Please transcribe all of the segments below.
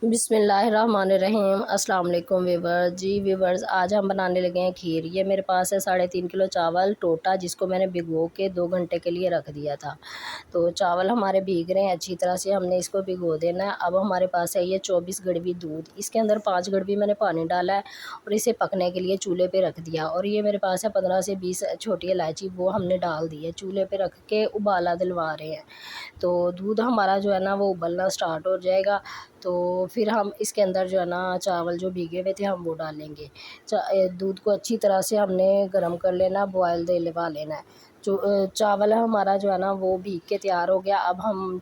बिस्मिल्लाहिर्रहमानिर्रहीम। अस्सलाम वालेकुम व्यूवर्स। जी व्यूवर्स, आज हम बनाने लगे हैं खीर। ये मेरे पास है 3.5 किलो चावल टोटा, जिसको मैंने भिगो के 2 घंटे के लिए रख दिया था। तो चावल हमारे भीग रहे हैं अच्छी तरह से, हमने इसको भिगो देना है। अब हमारे पास है ये 24 गड़वी दूध, इसके अंदर 5 गड़वी मैंने पानी डाला है और इसे पकने के लिए चूल्हे पे रख दिया। और ये मेरे पास है 15 से 20 छोटी इलायची, वो हमने डाल दी है। चूल्हे पे रख के उबाला दिलवा रहे हैं। तो दूध हमारा जो है ना वो उबलना स्टार्ट हो जाएगा। तो फिर हम इसके अंदर जो है ना चावल जो भीगे हुए थे हम वो डालेंगे। दूध को अच्छी तरह से हमने गर्म कर लेना, बॉयल दिलवा लेना है। जो चावल है हमारा जो है ना वो भीग के तैयार हो गया। अब हम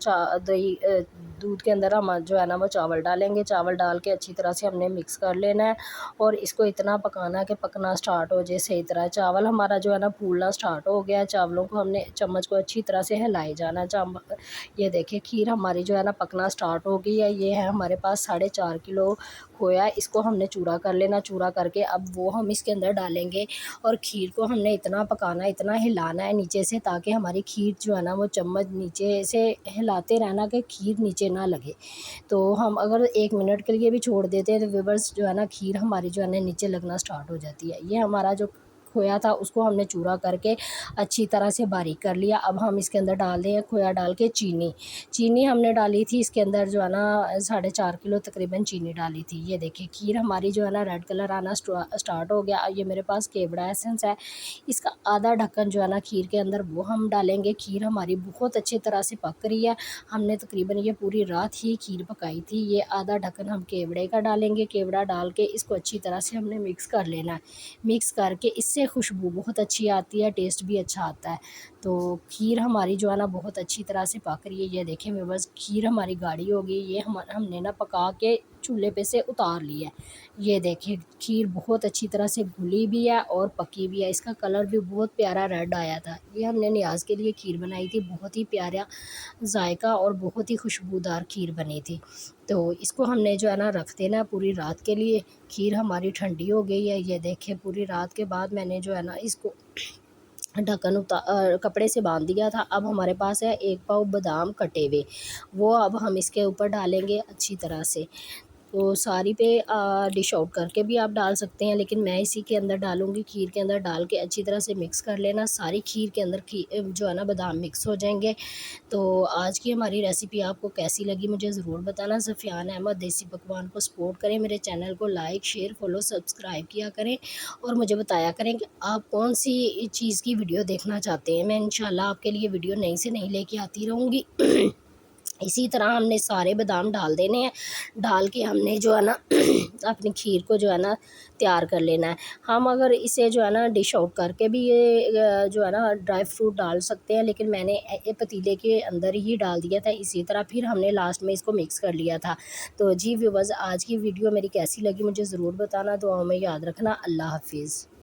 दूध के अंदर हम जो है ना वो चावल डालेंगे। चावल डाल के अच्छी तरह से हमने मिक्स कर लेना है और इसको इतना पकाना है कि पकना स्टार्ट हो जाए सही तरह। चावल हमारा जो है ना फूलना स्टार्ट हो गया है। चावलों को हमने चम्मच को अच्छी तरह से हिलाए जाना। ये देखिए खीर हमारी जो है ना पकना स्टार्ट हो गई है। ये है हमारे पास 4.5 किलो खोया, इसको हमने चूरा कर लेना। चूरा करके अब वो हम इसके अंदर डालेंगे और खीर को हमने इतना पकाना, इतना हिलाना है नीचे से, ताकि हमारी खीर जो है ना वो चम्मच नीचे से हिलाते रहना कि खीर नीचे ना लगे। तो हम अगर 1 मिनट के लिए भी छोड़ देते हैं तो व्यूअर्स जो है ना खीर हमारी जो है ना नीचे लगना स्टार्ट हो जाती है। ये हमारा जो खोया था उसको हमने चूरा करके अच्छी तरह से बारीक कर लिया। अब हम इसके अंदर डाल दें खोया डाल के चीनी हमने डाली थी इसके अंदर जो है ना 4.5 किलो तकरीबन चीनी डाली थी। ये देखिए खीर हमारी जो है ना रेड कलर आना स्टार्ट हो गया। ये मेरे पास केवड़ा एसेंस है, इसका आधा ढक्कन जो है ना खीर के अंदर वो हम डालेंगे। खीर हमारी बहुत अच्छी तरह से पक रही है। हमने तकरीबन ये पूरी रात ही खीर पकाई थी। ये आधा ढक्कन हम केवड़े का डालेंगे। केवड़ा डाल के इसको अच्छी तरह से हमने मिक्स कर लेना है। मिक्स करके इससे खुशबू बहुत अच्छी आती है, टेस्ट भी अच्छा आता है। तो खीर हमारी जो है ना बहुत अच्छी तरह से पक रही है। ये देखें मैं बस खीर हमारी गाढ़ी हो गई। ये हमने ना पका के चूल्हे पे से उतार लिया है। ये देखिए खीर बहुत अच्छी तरह से घुली भी है और पकी भी है। इसका कलर भी बहुत प्यारा रेड आया था। ये हमने नियाज़ के लिए खीर बनाई थी, बहुत ही प्यारा जायका और बहुत ही खुशबूदार खीर बनी थी। तो इसको हमने जो है ना रख देना पूरी रात के लिए। खीर हमारी ठंडी हो गई है। ये देखें पूरी रात के बाद मैंने जो है ना इसको ढक्कन कपड़े से बांध दिया था। अब हमारे पास है 1 पाव बादाम कटे हुए, वो अब हम इसके ऊपर डालेंगे अच्छी तरह से। तो सारी पे डिश आउट करके भी आप डाल सकते हैं, लेकिन मैं इसी के अंदर डालूँगी। खीर के अंदर डाल के अच्छी तरह से मिक्स कर लेना। सारी खीर के अंदर जो है ना बादाम मिक्स हो जाएंगे। तो आज की हमारी रेसिपी आपको कैसी लगी मुझे ज़रूर बताना। सफ़ियान अहमद देसी पकवान को सपोर्ट करें, मेरे चैनल को लाइक शेयर फॉलो सब्सक्राइब किया करें और मुझे बताया करें कि आप कौन सी चीज़ की वीडियो देखना चाहते हैं। मैं इंशाल्लाह आपके लिए वीडियो नई से नई लेके आती रहूँगी। इसी तरह हमने सारे बादाम डाल देने हैं। डाल के हमने जो है ना अपनी खीर को जो है ना तैयार कर लेना है। हम अगर इसे जो है ना डिश आउट करके भी ये जो है ना ड्राई फ्रूट डाल सकते हैं, लेकिन मैंने पतीले के अंदर ही डाल दिया था इसी तरह। फिर हमने लास्ट में इसको मिक्स कर लिया था। तो जी व्यूअर्स, आज की वीडियो मेरी कैसी लगी मुझे ज़रूर बताना। दुआओं में याद रखना। अल्लाह हाफिज़।